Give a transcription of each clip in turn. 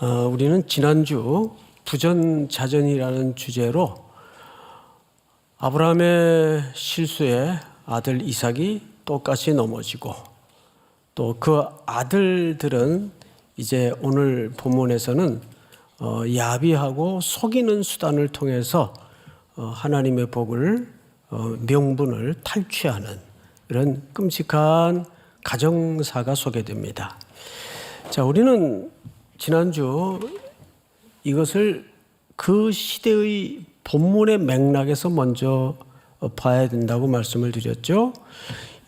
우리는 지난주 부전자전이라는 주제로 아브라함의 실수에 아들 이삭이 똑같이 넘어지고 또 그 아들들은 이제 오늘 본문에서는 야비하고 속이는 수단을 통해서 하나님의 복을 명분을 탈취하는 이런 끔찍한 가정사가 소개됩니다. 자, 우리는 지난주 이것을 그 시대의 본문의 맥락에서 먼저 봐야 된다고 말씀을 드렸죠.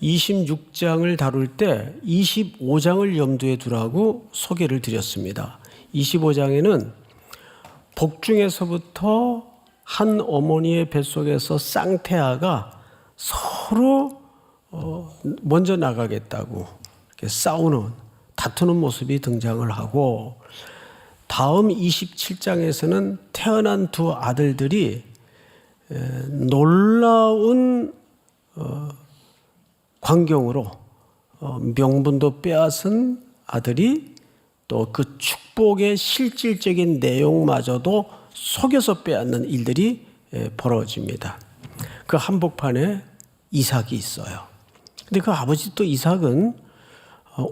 26장을 다룰 때 25장을 염두에 두라고 소개를 드렸습니다. 25장에는 복중에서부터 한 어머니의 뱃속에서 쌍태아가 서로 먼저 나가겠다고 이렇게 싸우는 다투는 모습이 등장을 하고, 다음 27장에서는 태어난 두 아들들이 놀라운 광경으로 명분도 빼앗은 아들이 또 그 축복의 실질적인 내용마저도 속여서 빼앗는 일들이 벌어집니다. 그 한복판에 이삭이 있어요. 근데 그 아버지 또 이삭은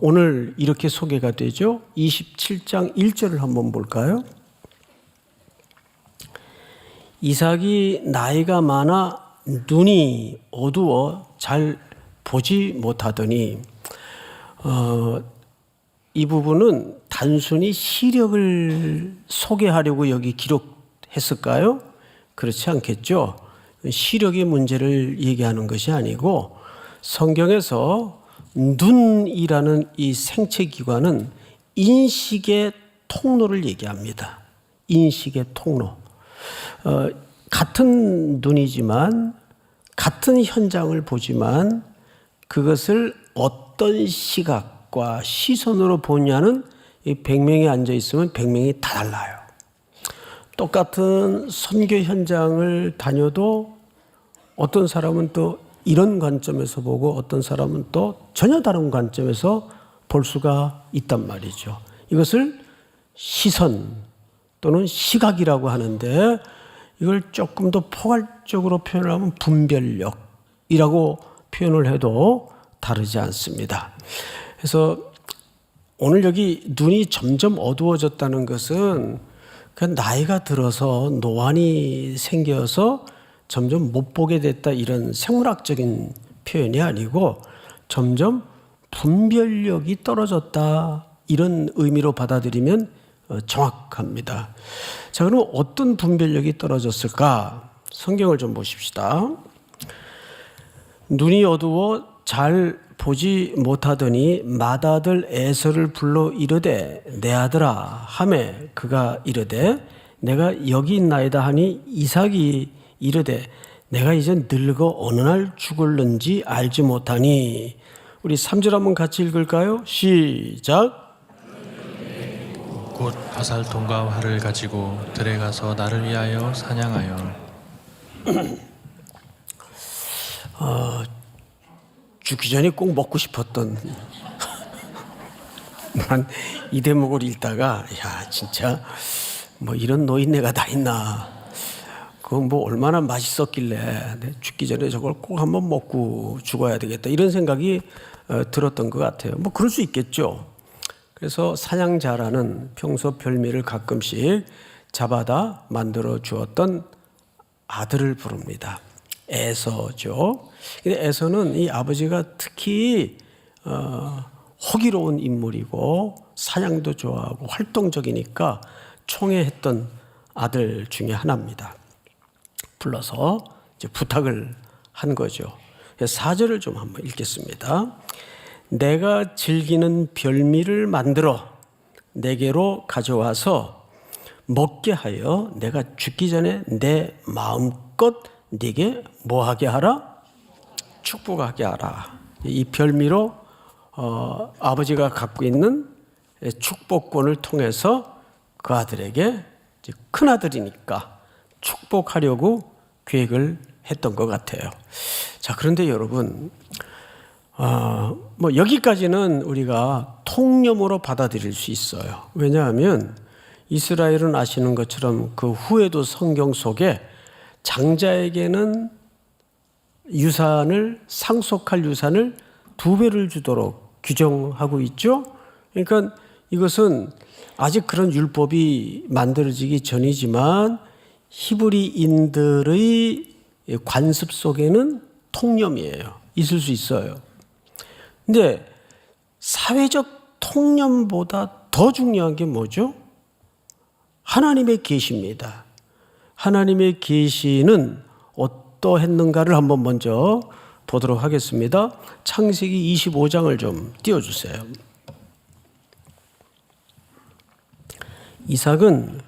오늘 이렇게 소개가 되죠. 27장 1절을 한번 볼까요? 이삭이 나이가 많아 눈이 어두워 잘 보지 못하더니, 이 부분은 단순히 시력을 소개하려고 여기 기록했을까요? 그렇지 않겠죠. 시력의 문제를 얘기하는 것이 아니고, 성경에서 눈이라는 이 생체기관은 인식의 통로를 얘기합니다. 인식의 통로. 같은 눈이지만 같은 현장을 보지만 그것을 어떤 시각과 시선으로 보냐는 이 100명이 앉아 있으면 100명이 다 달라요. 똑같은 선교 현장을 다녀도 어떤 사람은 또 이런 관점에서 보고 어떤 사람은 또 전혀 다른 관점에서 볼 수가 있단 말이죠. 이것을 시선 또는 시각이라고 하는데, 이걸 조금 더 포괄적으로 표현하면 분별력이라고 표현을 해도 다르지 않습니다. 그래서 오늘 여기 눈이 점점 어두워졌다는 것은 그 나이가 들어서 노안이 생겨서 점점 못 보게 됐다, 이런 생물학적인 표현이 아니고 점점 분별력이 떨어졌다, 이런 의미로 받아들이면 정확합니다. 자, 그럼 어떤 분별력이 떨어졌을까? 성경을 좀 보십시다. 눈이 어두워 잘 보지 못하더니 맏아들 에서를 불러 이르되 내 아들아 하매 그가 이르되 내가 여기 있나이다 하니 이삭이 이르되 내가 이제 늙어 어느 날 죽을는지 알지 못하니. 우리 3절 한번 같이 읽을까요? 시작. 곧 화살통과 활을 가지고 들에 가서 나를 위하여 사냥하여. 죽기 전에 꼭 먹고 싶었던 난 이 대목을 읽다가 야, 진짜 뭐 이런 노인네가 다 있나, 그건 뭐 얼마나 맛있었길래 죽기 전에 저걸 꼭 한번 먹고 죽어야 되겠다, 이런 생각이 들었던 것 같아요. 뭐 그럴 수 있겠죠. 그래서 사냥자라는 평소 별미를 가끔씩 잡아다 만들어 주었던 아들을 부릅니다. 에서죠. 근데 에서는 이 아버지가 특히 호기로운 인물이고 사냥도 좋아하고 활동적이니까 총애했던 아들 중에 하나입니다. 불러서 이제 부탁을 한 거죠. 4절을 좀 한번 읽겠습니다. 내가 즐기는 별미를 만들어 내게로 가져와서 먹게 하여 내가 죽기 전에 내 마음껏 네게 뭐하게 하라? 축복하게 하라. 이 별미로 아버지가 갖고 있는 축복권을 통해서 그 아들에게, 큰 아들이니까 축복하려고 계획을 했던 것 같아요. 자, 그런데 여러분, 뭐 여기까지는 우리가 통념으로 받아들일 수 있어요. 왜냐하면 이스라엘은 아시는 것처럼 그 후에도 성경 속에 장자에게는 유산을 상속할 유산을 2배를 주도록 규정하고 있죠. 그러니까 이것은 아직 그런 율법이 만들어지기 전이지만 히브리인들의 관습 속에는 통념이에요. 있을 수 있어요. 근데 사회적 통념보다 더 중요한 게 뭐죠? 하나님의 계시입니다. 하나님의 계시는 어떠했는가를 한번 먼저 보도록 하겠습니다. 창세기 25장을 좀 띄워주세요. 이삭은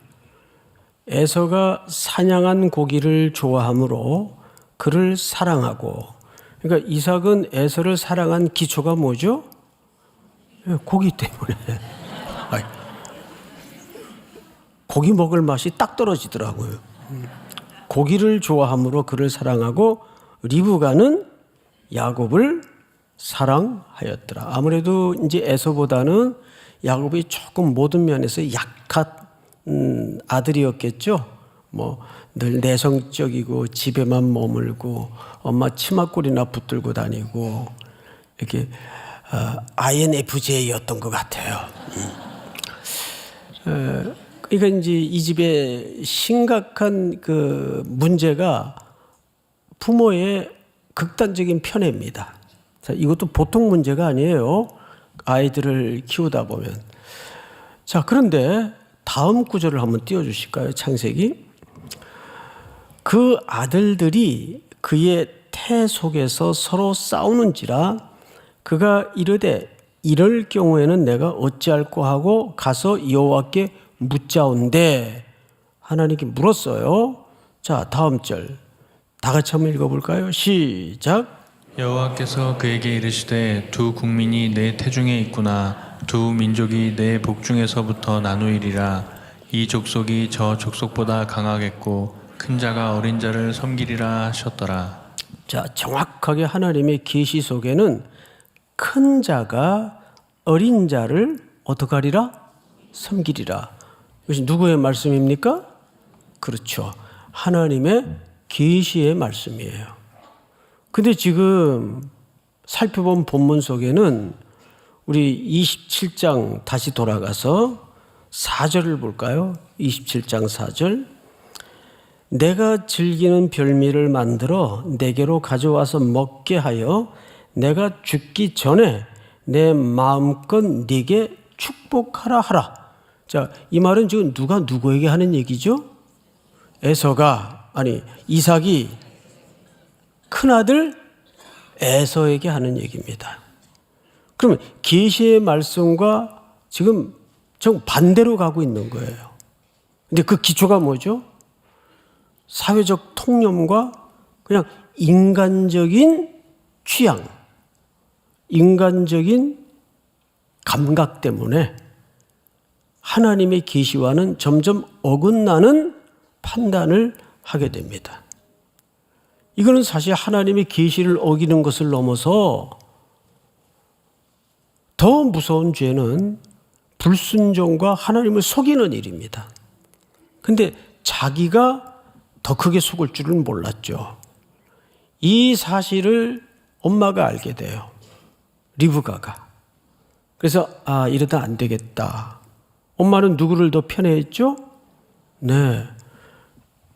에서가 사냥한 고기를 좋아하므로 그를 사랑하고, 그러니까 이삭은 에서를 사랑한 기초가 뭐죠? 고기 때문에. 고기 먹을 맛이 딱 떨어지더라고요. 고기를 좋아하므로 그를 사랑하고 리브가는 야곱을 사랑하였더라. 아무래도 이제 에서보다는 야곱이 조금 모든 면에서 약한 아들이었겠죠. 뭐 늘 내성적이고 집에만 머물고 엄마 치마꼴이나 붙들고 다니고 이렇게 INFJ였던 것 같아요. 그러니까 이제 이 집에 심각한 그 문제가 부모의 극단적인 편애입니다. 자, 이것도 보통 문제가 아니에요. 아이들을 키우다 보면. 자, 그런데 다음 구절을 한번 띄워주실까요? 창세기. 그 아들들이 그의 태 속에서 서로 싸우는지라 그가 이르되 이럴 경우에는 내가 어찌할꼬 하고 가서 여호와께 묻자온대. 하나님께 물었어요. 자, 다음 절 다 같이 한번 읽어볼까요? 시작. 여호와께서 그에게 이르시되 두 국민이 내 태중에 있구나. 두 민족이 내 복중에서부터 나누이리라. 이 족속이 저 족속보다 강하겠고 큰 자가 어린 자를 섬기리라 하셨더라. 자, 정확하게 하나님의 계시 속에는 큰 자가 어린 자를 어떻게 하리라? 섬기리라. 이것이 누구의 말씀입니까? 그렇죠. 하나님의 계시의 말씀이에요. 근데 지금 살펴본 본문 속에는 우리 27장 다시 돌아가서 4절을 볼까요? 27장 4절. 내가 즐기는 별미를 만들어 내게로 가져와서 먹게 하여 내가 죽기 전에 내 마음껏 네게 축복하라 하라. 자, 이 말은 지금 누가 누구에게 하는 얘기죠? 이삭이 큰아들 에서에게 하는 얘기입니다. 그러면 계시의 말씀과 지금 정반대로 가고 있는 거예요. 근데 그 기초가 뭐죠? 사회적 통념과 그냥 인간적인 취향, 인간적인 감각 때문에 하나님의 계시와는 점점 어긋나는 판단을 하게 됩니다. 이거는 사실 하나님의 계시를 어기는 것을 넘어서 더 무서운 죄는 불순종과 하나님을 속이는 일입니다. 근데 자기가 더 크게 속을 줄은 몰랐죠. 이 사실을 엄마가 알게 돼요. 리브가가. 그래서 이러다 안 되겠다. 엄마는 누구를 더 편애했죠? 네.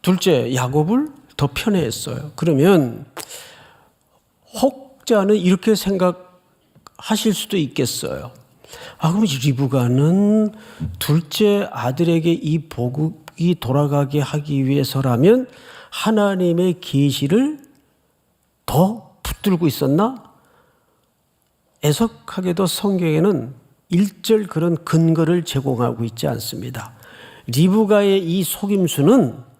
둘째 야곱을 더 편애했어요. 그러면 혹자는 이렇게 생각하실 수도 있겠어요. 그럼 리브가는 둘째 아들에게 이 복이 돌아가게 하기 위해서라면 하나님의 계시를 더 붙들고 있었나? 애석하게도 성경에는 일절 그런 근거를 제공하고 있지 않습니다. 리브가의 이 속임수는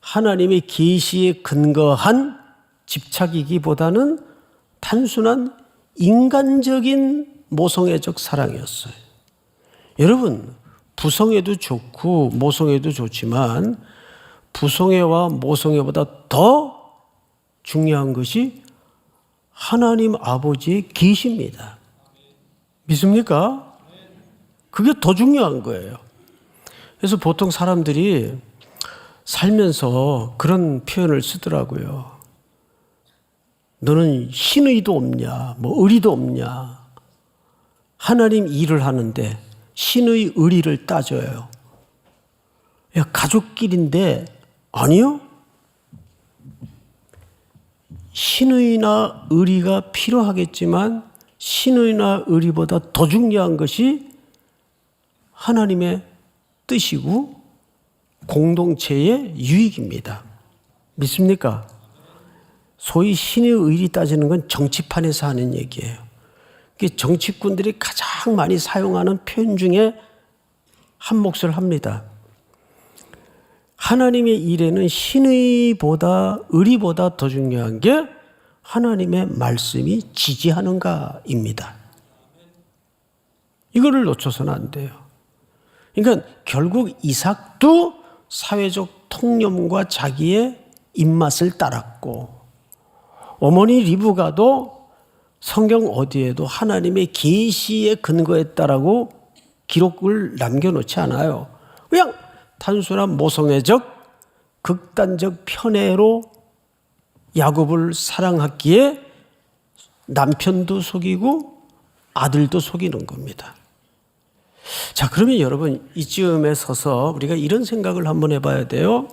하나님의 계시에 근거한 집착이기보다는 단순한 인간적인 모성애적 사랑이었어요. 여러분, 부성애도 좋고 모성애도 좋지만 부성애와 모성애보다 더 중요한 것이 하나님 아버지의 계시입니다. 믿습니까? 그게 더 중요한 거예요. 그래서 보통 사람들이 살면서 그런 표현을 쓰더라고요. 너는 신의도 없냐, 뭐 의리도 없냐. 하나님 일을 하는데 신의 의리를 따져요. 야, 가족끼리인데 아니요. 신의나 의리가 필요하겠지만 신의나 의리보다 더 중요한 것이 하나님의 뜻이고 공동체의 유익입니다. 믿습니까? 소위 신의 의리 따지는 건 정치판에서 하는 얘기예요. 정치꾼들이 가장 많이 사용하는 표현 중에 한 몫을 합니다. 하나님의 일에는 신의보다 의리보다 더 중요한 게 하나님의 말씀이 지지하는가입니다. 이거를 놓쳐서는 안 돼요. 그러니까 결국 이삭도 사회적 통념과 자기의 입맛을 따랐고, 어머니 리브가도 성경 어디에도 하나님의 계시에 근거했다라고 기록을 남겨놓지 않아요. 그냥 단순한 모성애적 극단적 편애로 야곱을 사랑했기에 남편도 속이고 아들도 속이는 겁니다. 자, 그러면 여러분 이쯤에 서서 우리가 이런 생각을 한번 해봐야 돼요.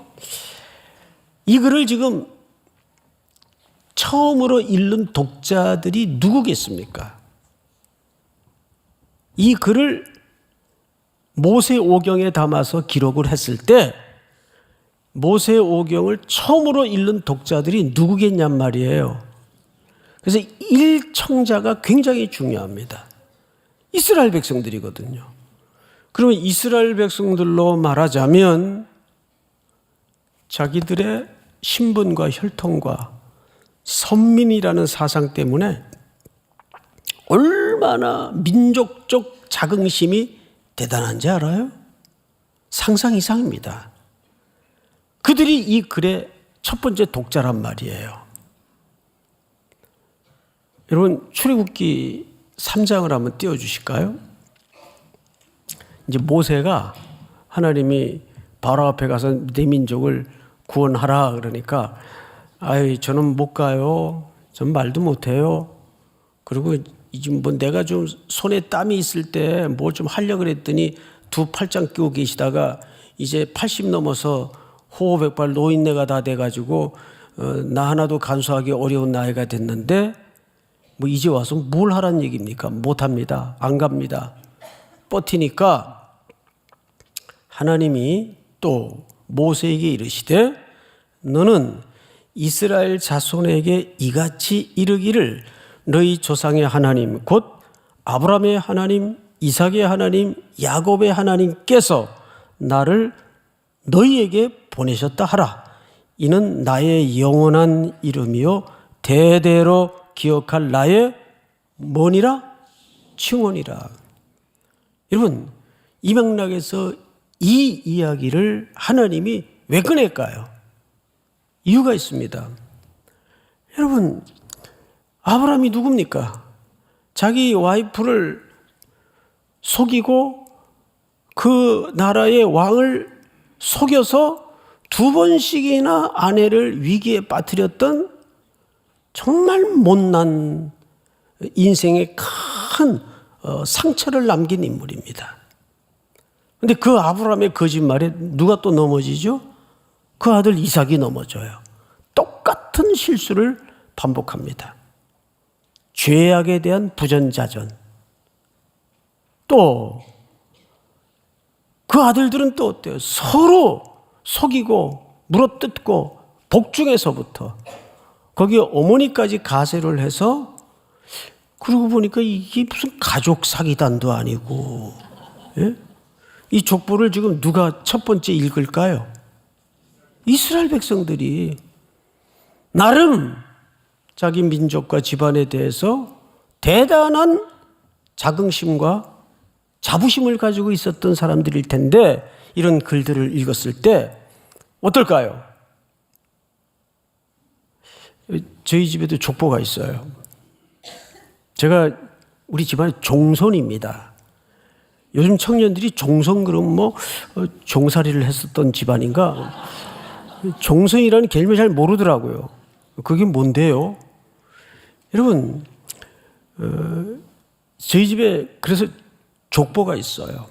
이 글을 지금 처음으로 읽는 독자들이 누구겠습니까? 이 글을 모세오경에 담아서 기록을 했을 때 모세오경을 처음으로 읽는 독자들이 누구겠냔 말이에요. 그래서 일청자가 굉장히 중요합니다. 이스라엘 백성들이거든요. 그러면 이스라엘 백성들로 말하자면 자기들의 신분과 혈통과 선민이라는 사상 때문에 얼마나 민족적 자긍심이 대단한지 알아요? 상상 이상입니다. 그들이 이 글의 첫 번째 독자란 말이에요. 여러분 출애굽기 3장을 한번 띄워주실까요? 이제 모세가 하나님이 바로 앞에 가서 내 민족을 구원하라 그러니까 저는 못 가요. 전 말도 못해요. 그리고 이제 뭐 내가 좀 손에 땀이 있을 때 뭘 좀 하려고 그랬더니 두 팔짱 끼고 계시다가 이제 80 넘어서 호호백발 노인네가 다 돼가지고 나 하나도 간수하기 어려운 나이가 됐는데 뭐 이제 와서 뭘 하란 얘기입니까? 못합니다. 안 갑니다. 버티니까 하나님이 또 모세에게 이르시되 너는 이스라엘 자손에게 이같이 이르기를 너희 조상의 하나님 곧 아브라함의 하나님 이삭의 하나님 야곱의 하나님께서 나를 너희에게 보내셨다 하라. 이는 나의 영원한 이름이요 대대로 기억할 나의 뭐니라? 칭언이라. 여러분 이 맥락에서 이 이야기를 하나님이 왜 꺼낼까요? 이유가 있습니다. 여러분 아브라함이 누굽니까? 자기 와이프를 속이고 그 나라의 왕을 속여서 2번씩이나 아내를 위기에 빠뜨렸던 정말 못난 인생에 큰 상처를 남긴 인물입니다. 그런데 그 아브라함의 거짓말에 누가 또 넘어지죠? 그 아들 이삭이 넘어져요. 똑같은 실수를 반복합니다. 죄악에 대한 부전자전. 또 그 아들들은 또 어때요? 서로 속이고 물어뜯고 복중에서부터 거기에 어머니까지 가세를 해서 그러고 보니까 이게 무슨 가족 사기단도 아니고 예? 이 족보를 지금 누가 첫 번째 읽을까요? 이스라엘 백성들이 나름 자기 민족과 집안에 대해서 대단한 자긍심과 자부심을 가지고 있었던 사람들일 텐데 이런 글들을 읽었을 때 어떨까요? 저희 집에도 족보가 있어요. 제가 우리 집안의 종손입니다. 요즘 청년들이 종성 그럼 뭐 종살이를 했었던 집안인가? 종성이라는 개념을 잘 모르더라고요. 그게 뭔데요? 여러분, 저희 집에 그래서 족보가 있어요.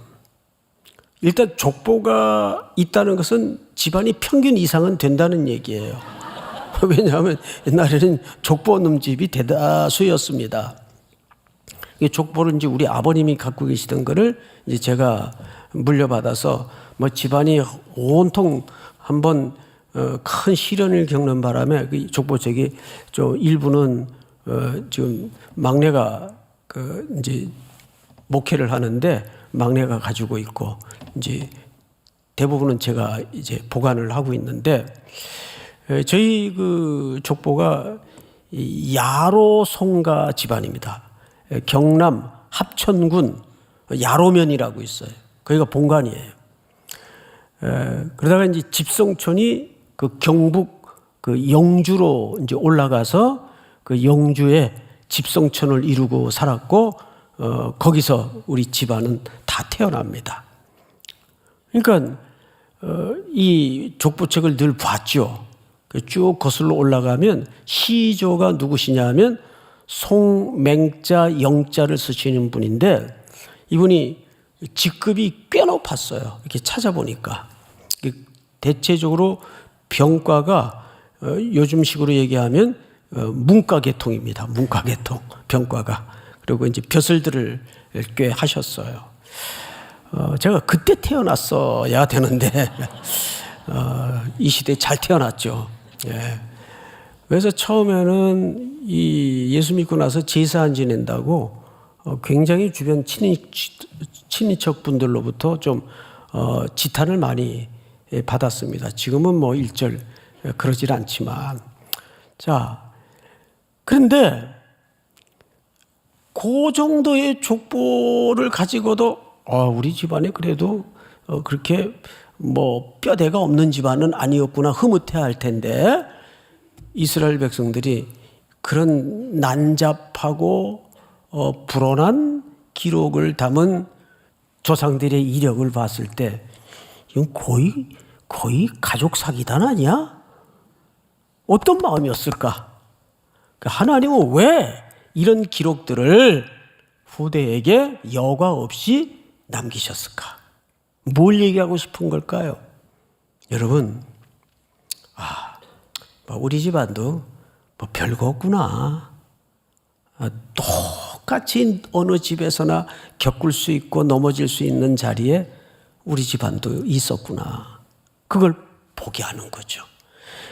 일단 족보가 있다는 것은 집안이 평균 이상은 된다는 얘기예요. 왜냐하면 옛날에는 족보 없는 집이 대다수였습니다. 이 족보를 이제 우리 아버님이 갖고 계시던 거를 이제 제가 물려받아서 뭐 집안이 온통 한번 큰 시련을 겪는 바람에 그 족보책이 좀 일부는 지금 막내가 그 이제 목회를 하는데 막내가 가지고 있고 이제 대부분은 제가 이제 보관을 하고 있는데 저희 그 족보가 야로 송가 집안입니다. 경남 합천군 야로면이라고 있어요. 거기가 본관이에요. 그러다가 이제 집성촌이 그 경북 그 영주로 이제 올라가서 그 영주에 집성촌을 이루고 살았고 거기서 우리 집안은 다 태어납니다. 그러니까 이 족보책을 늘 봤죠. 쭉 거슬러 올라가면 시조가 누구시냐면 송맹자 영자를 쓰시는 분인데 이분이 직급이 꽤 높았어요. 이렇게 찾아보니까 대체적으로 병과가 요즘식으로 얘기하면 문과계통입니다. 문과계통 병과가. 그리고 이제 벼슬들을 꽤 하셨어요. 제가 그때 태어났어야 되는데 이 시대에 잘 태어났죠. 예. 그래서 처음에는 이 예수 믿고 나서 제사 안 지낸다고 굉장히 주변 친인척 분들로부터 좀 지탄을 많이 받았습니다. 지금은 뭐 일절 그러질 않지만. 자, 그런데 그 정도의 족보를 가지고도 우리 집안에 그래도 그렇게 뭐 뼈대가 없는 집안은 아니었구나 흐뭇해할 텐데 이스라엘 백성들이 그런 난잡하고 불온한 기록을 담은 조상들의 이력을 봤을 때 이건 거의 가족 사기단 아니야? 어떤 마음이었을까? 하나님은 왜 이런 기록들을 후대에게 여과 없이 남기셨을까? 뭘 얘기하고 싶은 걸까요? 여러분, 우리 집안도 뭐 별거 없구나. 똑같이 어느 집에서나 겪을 수 있고 넘어질 수 있는 자리에 우리 집안도 있었구나. 그걸 보게 하는 거죠.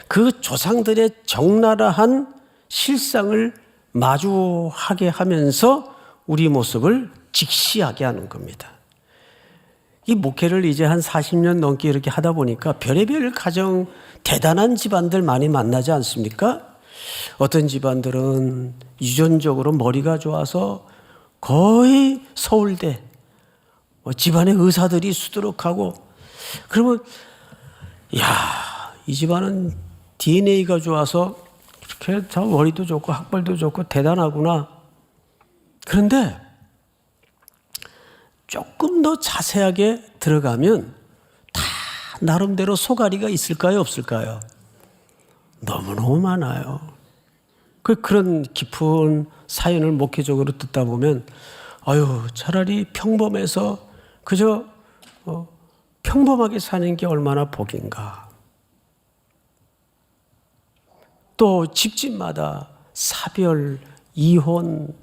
그 조상들의 적나라한 실상을 마주하게 하면서 우리 모습을 직시하게 하는 겁니다. 이 목회를 이제 한 40년 넘게 이렇게 하다 보니까 별의별 가정 대단한 집안들 많이 만나지 않습니까? 어떤 집안들은 유전적으로 머리가 좋아서 거의 서울대 집안의 의사들이 수두룩하고 그러면 이 집안은 DNA가 좋아서 이렇게 참 머리도 좋고 학벌도 좋고 대단하구나. 그런데 조금 더 자세하게 들어가면 다 나름대로 소가리가 있을까요? 없을까요? 너무너무 많아요. 그런 깊은 사연을 목회적으로 듣다 보면 차라리 평범해서 그저 평범하게 사는 게 얼마나 복인가. 또 집집마다 사별, 이혼,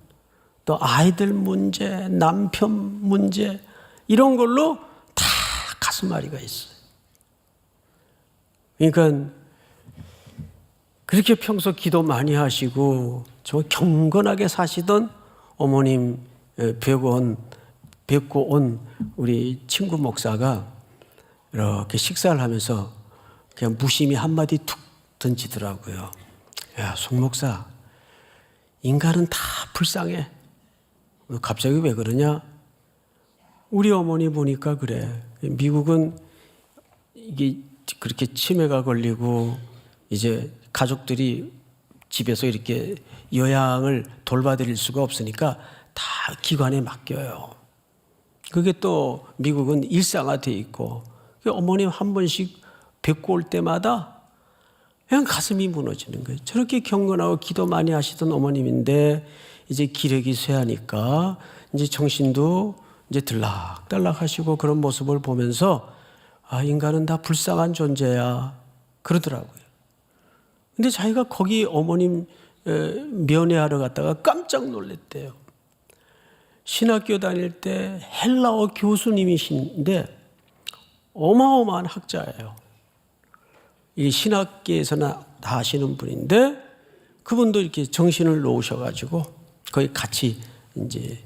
또 아이들 문제, 남편 문제 이런 걸로 다 가슴앓이가 있어요. 그러니까 그렇게 평소 기도 많이 하시고 정말 경건하게 사시던 어머님 뵙고 온 우리 친구 목사가 이렇게 식사를 하면서 그냥 무심히 한마디 툭 던지더라고요. 야, 송 목사, 인간은 다 불쌍해. 갑자기 왜 그러냐? 우리 어머니 보니까 그래. 미국은 이게 그렇게 치매가 걸리고 이제 가족들이 집에서 이렇게 요양을 돌봐드릴 수가 없으니까 다 기관에 맡겨요. 그게 또 미국은 일상화돼 있고 어머님 한 번씩 뵙고 올 때마다 그냥 가슴이 무너지는 거예요. 저렇게 경건하고 기도 많이 하시던 어머님인데 이제 기력이 쇠하니까 이제 정신도 이제 들락달락 하시고 그런 모습을 보면서 아, 인간은 다 불쌍한 존재야 그러더라고요. 근데 자기가 거기 어머님 면회하러 갔다가 깜짝 놀랐대요. 신학교 다닐 때 헬라어 교수님이신데 어마어마한 학자예요. 이 신학계에서나 다 하시는 분인데 그분도 이렇게 정신을 놓으셔가지고 거기 같이 이제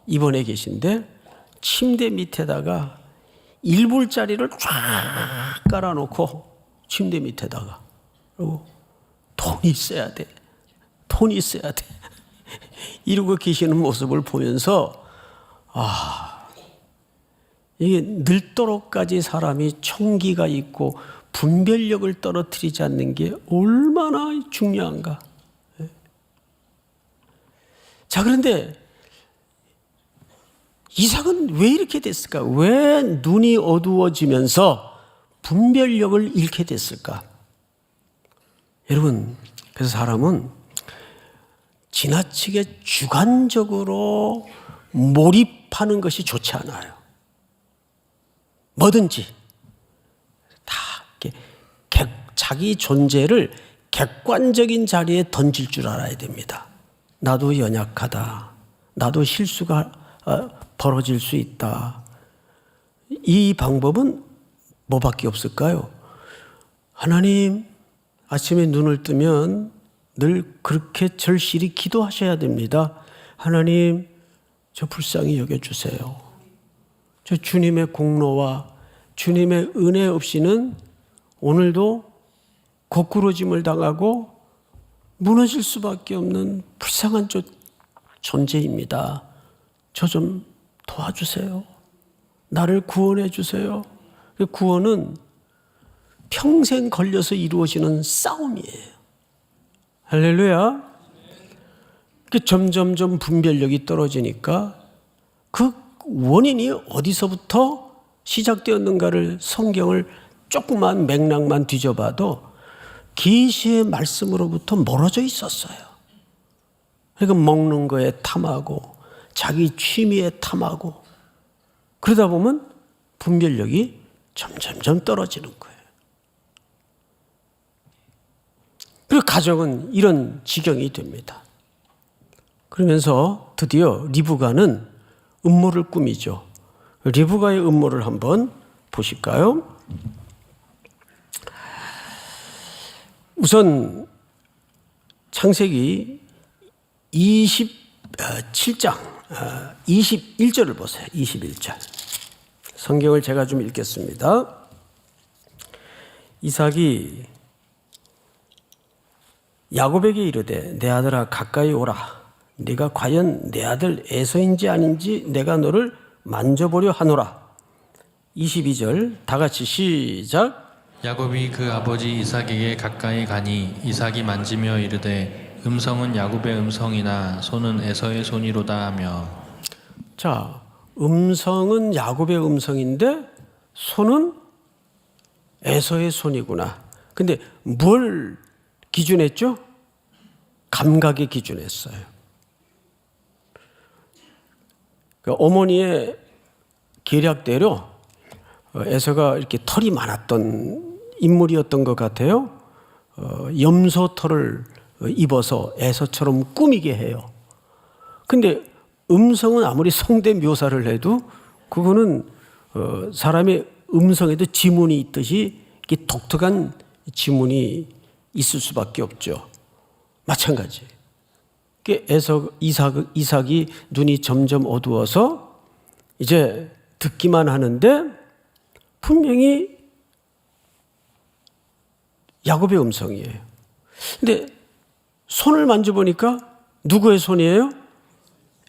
입원해 계신데 침대 밑에다가 1불짜리를 쫙 깔아놓고 침대 밑에다가 그리고 돈이 있어야 돼. 돈이 있어야 돼. 이러고 계시는 모습을 보면서 아, 이게 늙도록까지 사람이 청기가 있고 분별력을 떨어뜨리지 않는 게 얼마나 중요한가. 자, 그런데 이삭은 왜 이렇게 됐을까? 왜 눈이 어두워지면서 분별력을 잃게 됐을까? 여러분, 그래서 사람은 지나치게 주관적으로 몰입하는 것이 좋지 않아요. 뭐든지 다 자기 존재를 객관적인 자리에 던질 줄 알아야 됩니다. 나도 연약하다. 나도 실수가 벌어질 수 있다. 이 방법은 뭐밖에 없을까요? 하나님, 아침에 눈을 뜨면 늘 그렇게 절실히 기도하셔야 됩니다. 하나님, 저 불쌍히 여겨주세요. 저 주님의 공로와 주님의 은혜 없이는 오늘도 거꾸로짐을 당하고 무너질 수밖에 없는 불쌍한 존재입니다. 저 좀 도와주세요. 나를 구원해 주세요. 구원은 평생 걸려서 이루어지는 싸움이에요. 할렐루야. 점점점 분별력이 떨어지니까 그 원인이 어디서부터 시작되었는가를 성경을 조그만 맥락만 뒤져봐도 계시의 말씀으로부터 멀어져 있었어요. 그러니까 먹는 거에 탐하고 자기 취미에 탐하고 그러다 보면 분별력이 점점점 떨어지는 거예요. 그리고 가정은 이런 지경이 됩니다. 그러면서 드디어 리브가는 음모를 꾸미죠. 리브가의 음모를 한번 보실까요? 우선 창세기 27장 21절을 보세요. 21절. 성경을 제가 좀 읽겠습니다. 이삭이 야곱에게 이르되 내 아들아 가까이 오라. 네가 과연 내 아들 에서인지 아닌지 내가 너를 만져보려 하노라. 22절 다 같이 시작. 야곱이 그 아버지 이삭에게 가까이 가니 이삭이 만지며 이르되 음성은 야곱의 음성이나 손은 에서의 손이로다 하며. 자, 음성은 야곱의 음성인데 손은 에서의 손이구나. 근데 뭘 기준했죠? 감각에 기준했어요. 어머니의 계략대로 에서가 이렇게 털이 많았던 인물이었던 것 같아요. 염소 털을 입어서 에서처럼 꾸미게 해요. 근데 음성은 아무리 성대 묘사를 해도 그거는 사람의 음성에도 지문이 있듯이 이렇게 독특한 지문이 있을 수밖에 없죠. 마찬가지. 이삭이 눈이 점점 어두워서 이제 듣기만 하는데 분명히 야곱의 음성이에요. 근데 손을 만져보니까 누구의 손이에요?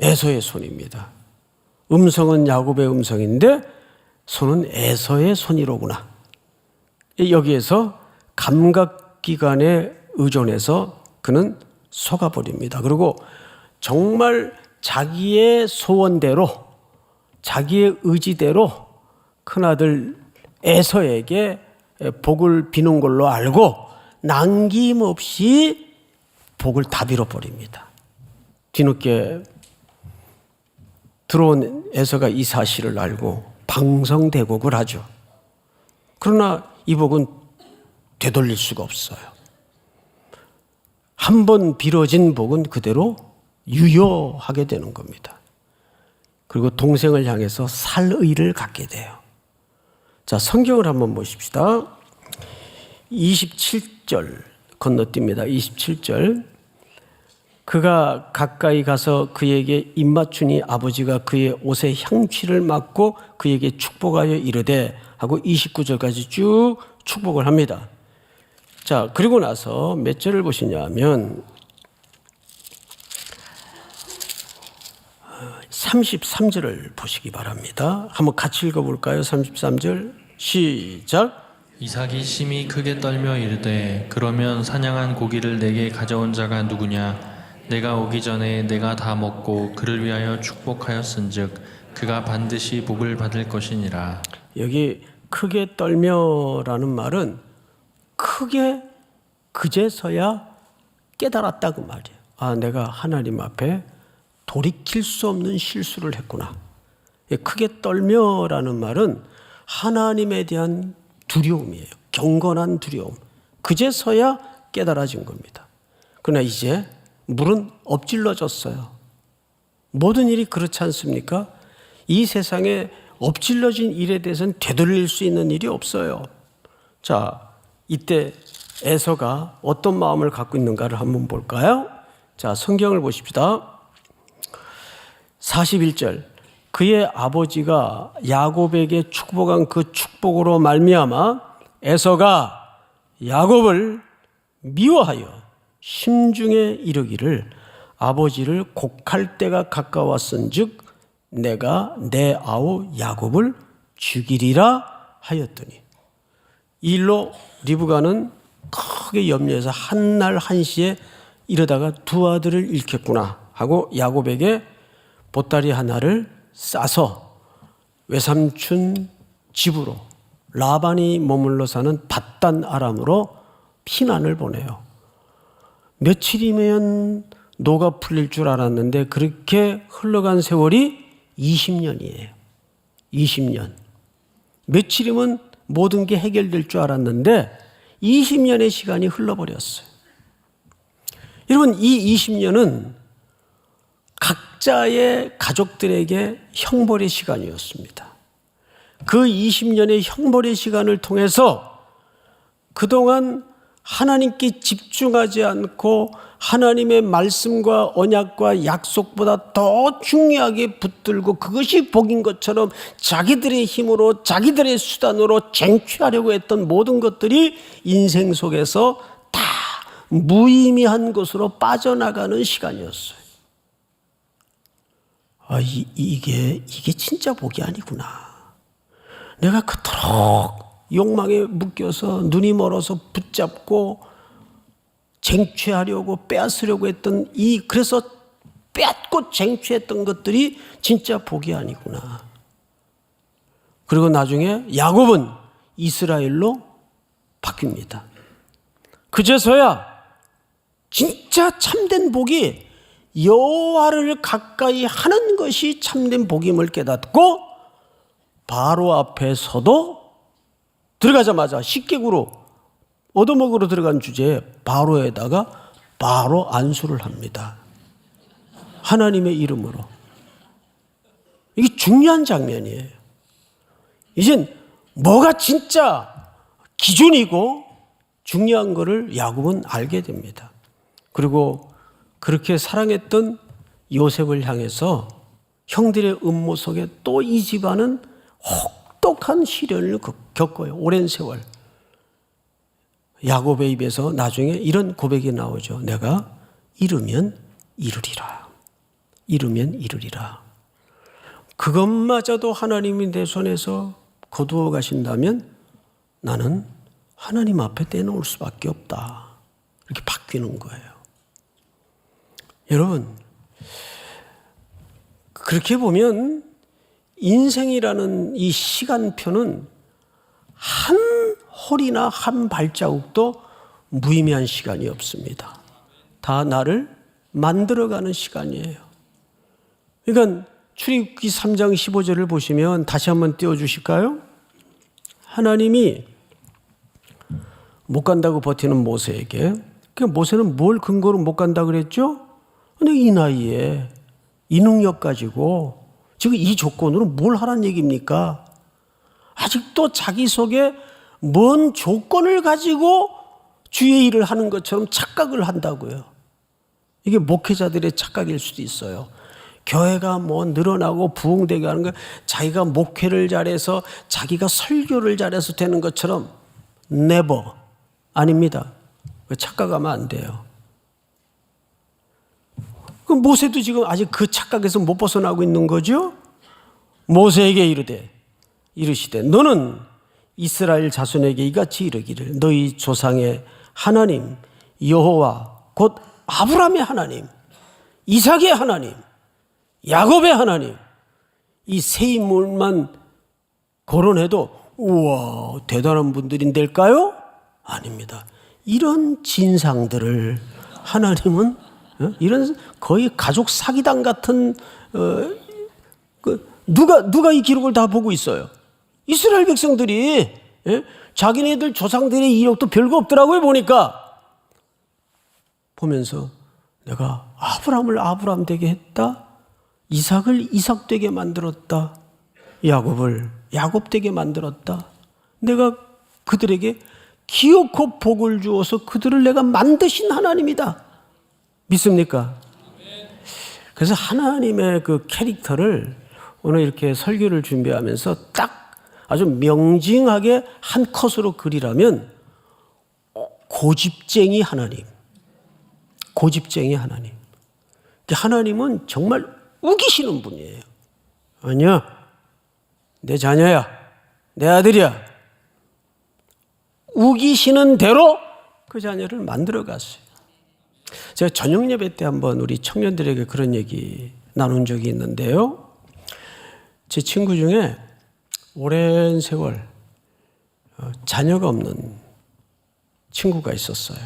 에서의 손입니다. 음성은 야곱의 음성인데 손은 에서의 손이로구나. 여기에서 감각기관에 의존해서 그는 속아버립니다. 그리고 정말 자기의 소원대로 자기의 의지대로 큰아들 에서에게 복을 비는 걸로 알고 남김없이 복을 다 빌어버립니다. 뒤늦게 들어온 에서가 이 사실을 알고 방성대곡을 하죠. 그러나 이 복은 되돌릴 수가 없어요. 한 번 빌어진 복은 그대로 유효하게 되는 겁니다. 그리고 동생을 향해서 살 의를 갖게 돼요. 자, 성경을 한번 보십시다. 27절 건너뜁니다. 27절. 그가 가까이 가서 그에게 입맞추니 아버지가 그의 옷에 향취를 맡고 그에게 축복하여 이르되 하고 29절까지 쭉 축복을 합니다. 자, 그리고 나서 몇 절을 보시냐면 33절을 보시기 바랍니다. 한번 같이 읽어볼까요? 33절 시작. 이삭이 심히 크게 떨며 이르되 그러면 사냥한 고기를 내게 가져온 자가 누구냐? 내가 오기 전에 내가 다 먹고 그를 위하여 축복하였은즉 그가 반드시 복을 받을 것이니라. 여기 크게 떨며라는 말은 크게 그제서야 깨달았다 그 말이에요. 아, 내가 하나님 앞에 돌이킬 수 없는 실수를 했구나. 크게 떨며라는 말은 하나님에 대한 두려움이에요. 경건한 두려움. 그제서야 깨달아진 겁니다. 그러나 이제 물은 엎질러졌어요. 모든 일이 그렇지 않습니까? 이 세상에 엎질러진 일에 대해서는 되돌릴 수 있는 일이 없어요. 자, 이때 에서가 어떤 마음을 갖고 있는가를 한번 볼까요? 자, 성경을 보십시다. 41절. 그의 아버지가 야곱에게 축복한 그 축복으로 말미암아 에서가 야곱을 미워하여 심중에 이르기를 아버지를 곡할 때가 가까웠은즉 내가 내 아우 야곱을 죽이리라 하였더니, 이 일로 리브가는 크게 염려해서 한날 한시에 이러다가 두 아들을 잃겠구나 하고 야곱에게 보따리 하나를 싸서 외삼촌 집으로 라반이 머물러 사는 밧단 아람으로 피난을 보내요. 며칠이면 노가 풀릴 줄 알았는데 그렇게 흘러간 세월이 20년이에요. 20년. 며칠이면 모든 게 해결될 줄 알았는데 20년의 시간이 흘러버렸어요. 여러분, 이 20년은 각자의 가족들에게 형벌의 시간이었습니다. 그 20년의 형벌의 시간을 통해서 그동안 하나님께 집중하지 않고 하나님의 말씀과 언약과 약속보다 더 중요하게 붙들고 그것이 복인 것처럼 자기들의 힘으로 자기들의 수단으로 쟁취하려고 했던 모든 것들이 인생 속에서 다 무의미한 것으로 빠져나가는 시간이었어요. 아, 이게 진짜 복이 아니구나. 내가 그토록 욕망에 묶여서 눈이 멀어서 붙잡고 쟁취하려고 빼앗으려고 했던 그래서 빼앗고 쟁취했던 것들이 진짜 복이 아니구나. 그리고 나중에 야곱은 이스라엘로 바뀝니다. 그제서야 진짜 참된 복이 여호와를 가까이 하는 것이 참된 복임을 깨닫고 바로 앞에서도 들어가자마자 식객으로 얻어먹으러 들어간 주제에 바로에다가 바로 안수를 합니다. 하나님의 이름으로. 이게 중요한 장면이에요. 이젠 뭐가 진짜 기준이고 중요한 것을 야곱은 알게 됩니다. 그리고 그렇게 사랑했던 요셉을 향해서 형들의 음모 속에 또 이 집안은 혹독한 시련을 겪어요. 오랜 세월. 야곱의 입에서 나중에 이런 고백이 나오죠. 내가 이르면 이루리라. 이르면 이루리라. 그것마저도 하나님이 내 손에서 거두어 가신다면 나는 하나님 앞에 떼놓을 수밖에 없다. 이렇게 바뀌는 거예요. 여러분, 그렇게 보면 인생이라는 이 시간표는 한 홀이나 한 발자국도 무의미한 시간이 없습니다. 다 나를 만들어가는 시간이에요. 그러니까 출애굽기 3장 15절을 보시면 다시 한번 띄워주실까요? 하나님이 못 간다고 버티는 모세에게, 모세는 뭘 근거로 못 간다 그랬죠? 근데 이 나이에 이 능력 가지고 지금 이 조건으로 뭘 하라는 얘기입니까? 아직도 자기 속에 뭔 조건을 가지고 주의 일을 하는 것처럼 착각을 한다고요. 이게 목회자들의 착각일 수도 있어요. 교회가 뭐 늘어나고 부흥되게 하는 거, 자기가 목회를 잘해서 자기가 설교를 잘해서 되는 것처럼 never. 아닙니다. 착각하면 안 돼요. 그럼 모세도 지금 아직 그 착각에서 못 벗어나고 있는 거죠? 모세에게 이르시되 너는 이스라엘 자손에게 이같이 이르기를 너희 조상의 하나님 여호와 곧 아브라함의 하나님, 이삭의 하나님, 야곱의 하나님, 이 세 인물만 거론해도 우와 대단한 분들인데일까요? 아닙니다. 이런 진상들을 하나님은 이런 거의 가족 사기당 같은 누가 이 기록을 다 보고 있어요? 이스라엘 백성들이. 자기네들 조상들의 이력도 별거 없더라고요. 보면서 내가 아브라함을 아브라함 되게 했다, 이삭을 이삭 되게 만들었다, 야곱을 야곱 되게 만들었다, 내가 그들에게 기어코 복을 주어서 그들을 내가 만드신 하나님이다. 믿습니까? 그래서 하나님의 그 캐릭터를 오늘 이렇게 설교를 준비하면서 딱 아주 명징하게 한 컷으로 그리라면 고집쟁이 하나님. 고집쟁이 하나님. 하나님은 정말 우기시는 분이에요. 아니야, 내 자녀야, 내 아들이야. 우기시는 대로 그 자녀를 만들어 갔어요. 제가 저녁 예배 때 한번 우리 청년들에게 그런 얘기 나눈 적이 있는데요. 제 친구 중에 오랜 세월 자녀가 없는 친구가 있었어요.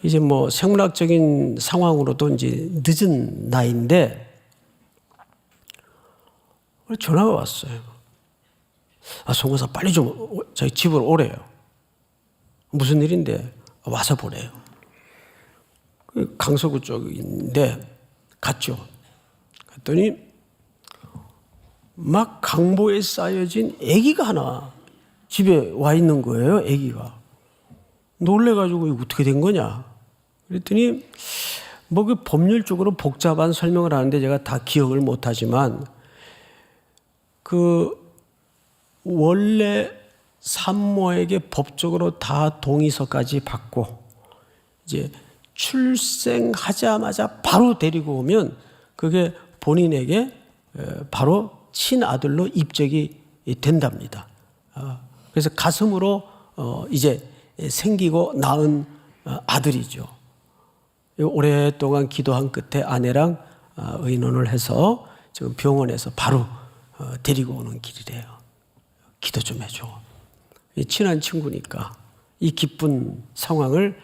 이제 뭐 생물학적인 상황으로도 이제 늦은 나이인데 전화가 왔어요. 송교사 빨리 좀 저희 집으로 오래요. 무슨 일인데 와서 보래요. 강서구 쪽인데 갔죠. 갔더니 막 강보에 쌓여진 아기가 하나 집에 와 있는 거예요. 아기가. 놀래가지고 이거 어떻게 된 거냐. 그랬더니 뭐 그 법률적으로 복잡한 설명을 하는데 제가 다 기억을 못하지만 그 원래 산모에게 법적으로 다 동의서까지 받고 이제 출생하자마자 바로 데리고 오면 그게 본인에게 바로 친아들로 입적이 된답니다. 그래서 가슴으로 이제 생기고 낳은 아들이죠. 오랫동안 기도한 끝에 아내랑 의논을 해서 지금 병원에서 바로 데리고 오는 길이래요. 기도 좀 해줘. 친한 친구니까 이 기쁜 상황을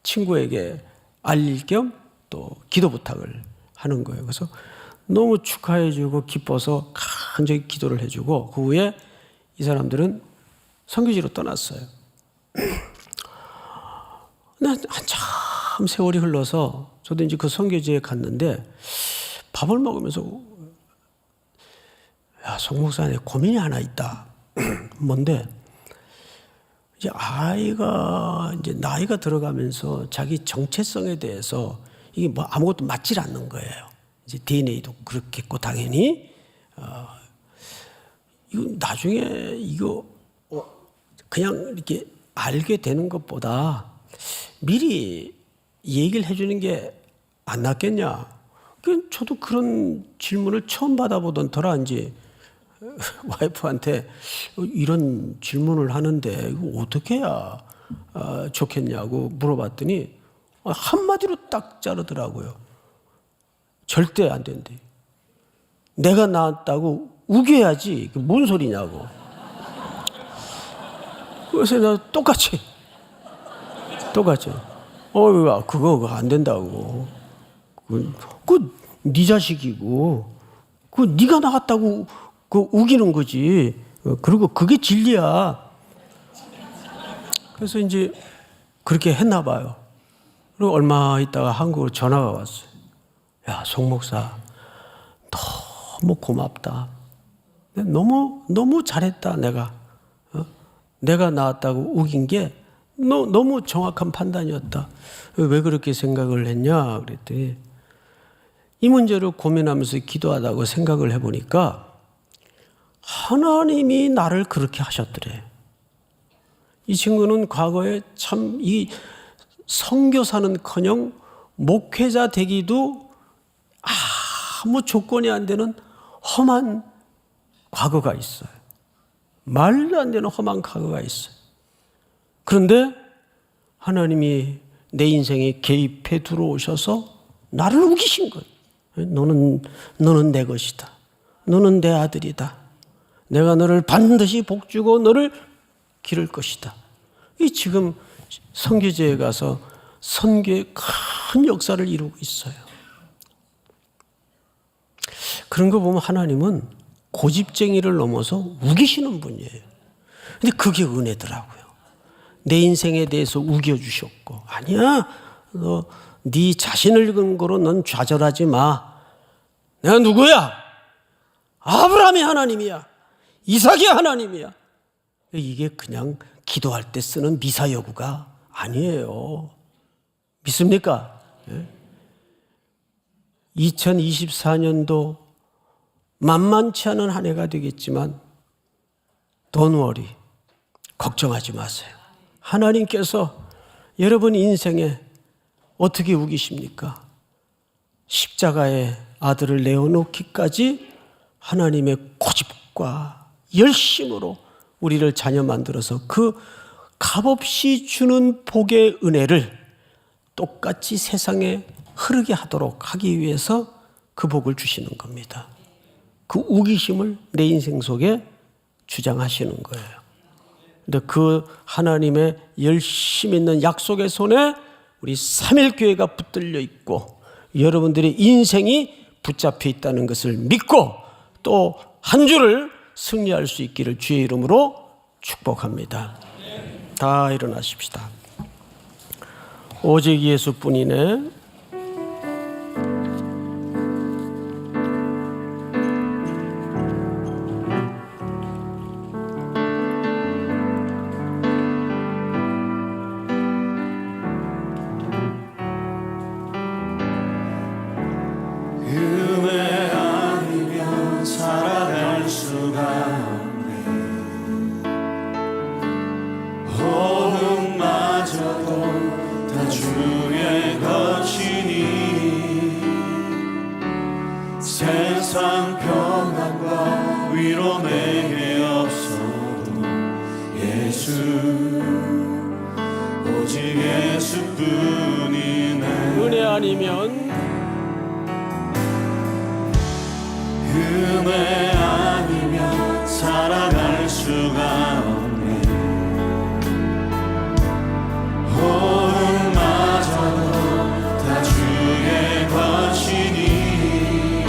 친구에게 알릴 겸 또 기도 부탁을 하는 거예요. 그래서 너무 축하해주고 기뻐서 간절히 기도를 해주고 그 후에 이 사람들은 선교지로 떠났어요. 한참 세월이 흘러서 저도 이제 그 선교지에 갔는데 밥을 먹으면서 야, 송 목사님 고민이 하나 있다. 뭔데? 이제 아이가 이제 나이가 들어가면서 자기 정체성에 대해서 이게 뭐 아무것도 맞질 않는 거예요. 이제 DNA도 그렇겠고 당연히 이거 나중에 이거 그냥 이렇게 알게 되는 것보다 미리 얘기를 해주는 게 안 낫겠냐. 저도 그런 질문을 처음 받아보던 터라 이제 와이프한테 이런 질문을 하는데 이거 어떻게 해야 좋겠냐고 물어봤더니 한마디로 딱 자르더라고요. 절대 안 된대. 내가 낳았다고 우겨야지. 뭔 소리냐고. 그래서 나 똑같이 그거 안 된다고. 네 자식이고 네가 낳았다고 우기는 거지. 그리고 그게 진리야. 그래서 이제 그렇게 했나 봐요. 그리고 얼마 있다가 한국으로 전화가 왔어요. 야, 송 목사, 너무 고맙다. 너무 잘했다. 내가 낳았다고 우긴 게 너무 정확한 판단이었다. 왜 그렇게 생각을 했냐 그랬더니, 이 문제를 고민하면서 기도하다고 생각을 해보니까 하나님이 나를 그렇게 하셨더래. 이 친구는 과거에 참 이 선교사는커녕 목회자 되기도 아무 조건이 안 되는 험한 과거가 있어요. 말도 안 되는 험한 과거가 있어요. 그런데 하나님이 내 인생에 개입해 들어오셔서 나를 우기신 거예요. 너는 내 것이다. 너는 내 아들이다. 내가 너를 반드시 복주고 너를 기를 것이다. 이 지금 선교제에 가서 선교의 큰 역사를 이루고 있어요. 그런 거 보면 하나님은 고집쟁이를 넘어서 우기시는 분이에요. 근데 그게 은혜더라고요. 내 인생에 대해서 우겨주셨고, 아니야, 너 네 자신을 근거로 넌 좌절하지 마. 내가 누구야? 아브라함의 하나님이야. 이삭의 하나님이야. 이게 그냥 기도할 때 쓰는 미사여구가 아니에요. 믿습니까? 2024년도 만만치 않은 한 해가 되겠지만 Don't worry. 걱정하지 마세요. 하나님께서 여러분 인생에 어떻게 우기십니까? 십자가에 아들을 내어놓기까지 하나님의 고집과 열심으로 우리를 자녀 만들어서 그 값없이 주는 복의 은혜를 똑같이 세상에 흐르게 하도록 하기 위해서 그 복을 주시는 겁니다. 그 우기심을 내 인생 속에 주장하시는 거예요. 근데 그 하나님의 열심 있는 약속의 손에 우리 삼일교회가 붙들려 있고 여러분들의 인생이 붙잡혀 있다는 것을 믿고 또 한 주를 승리할 수 있기를 주의 이름으로 축복합니다. 다 일어나십시다. 오직 예수뿐이네. 은혜 아니면 살아갈 수가 없네. 호흡마저도 다 주의 것이니 세상 평안과 위로 내게 없어도 예수 오직 예수뿐이네. 은혜 아니면 은혜 아니면 살아갈 수가 없네. 호흡마저도 다 주의 것이니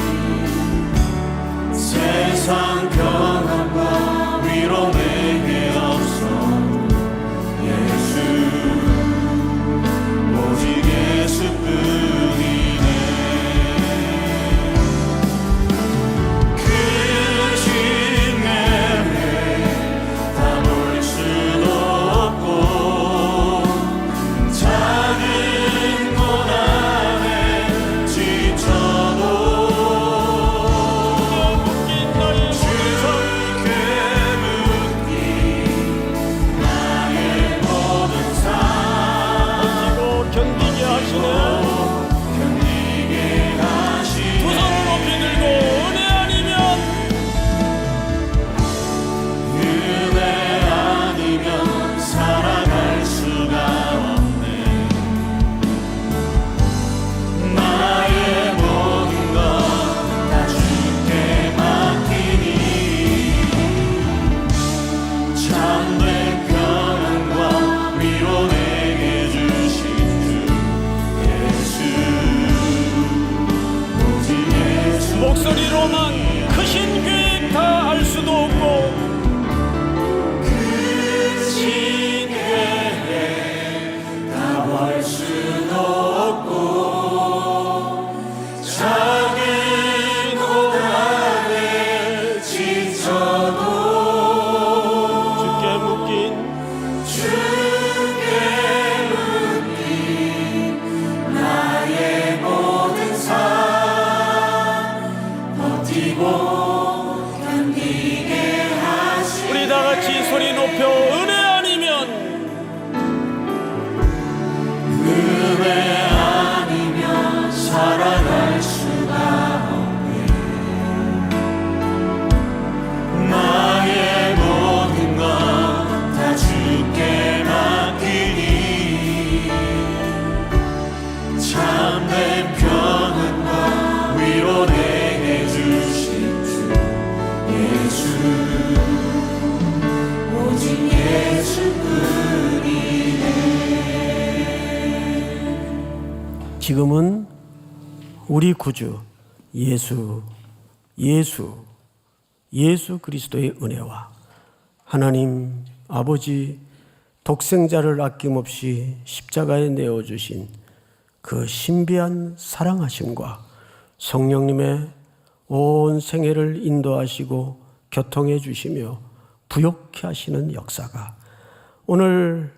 세상 평안과 위로 내게 없어. 예수 오직 예수뿐이네. 오직 예수뿐이네. 지금은 우리 구주 예수 그리스도의 은혜와 하나님 아버지 독생자를 아낌없이 십자가에 내어주신 그 신비한 사랑하심과 성령님의 온 생애를 인도하시고 교통해 주시며 부욕케 하시는 역사가 오늘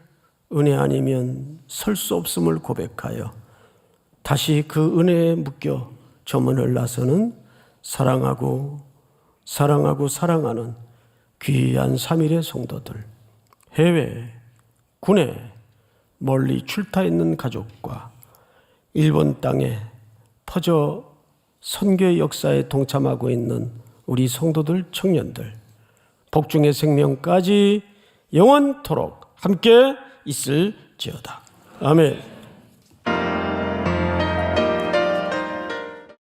은혜 아니면 설 수 없음을 고백하여 다시 그 은혜에 묶여 저문을 나서는 사랑하고 사랑하는 귀한 3일의 성도들, 해외, 군에 멀리 출타 있는 가족과 일본 땅에 퍼져 선교의 역사에 동참하고 있는 우리 성도들, 청년들, 복중의 생명까지 영원토록 함께 있을지어다. 아멘.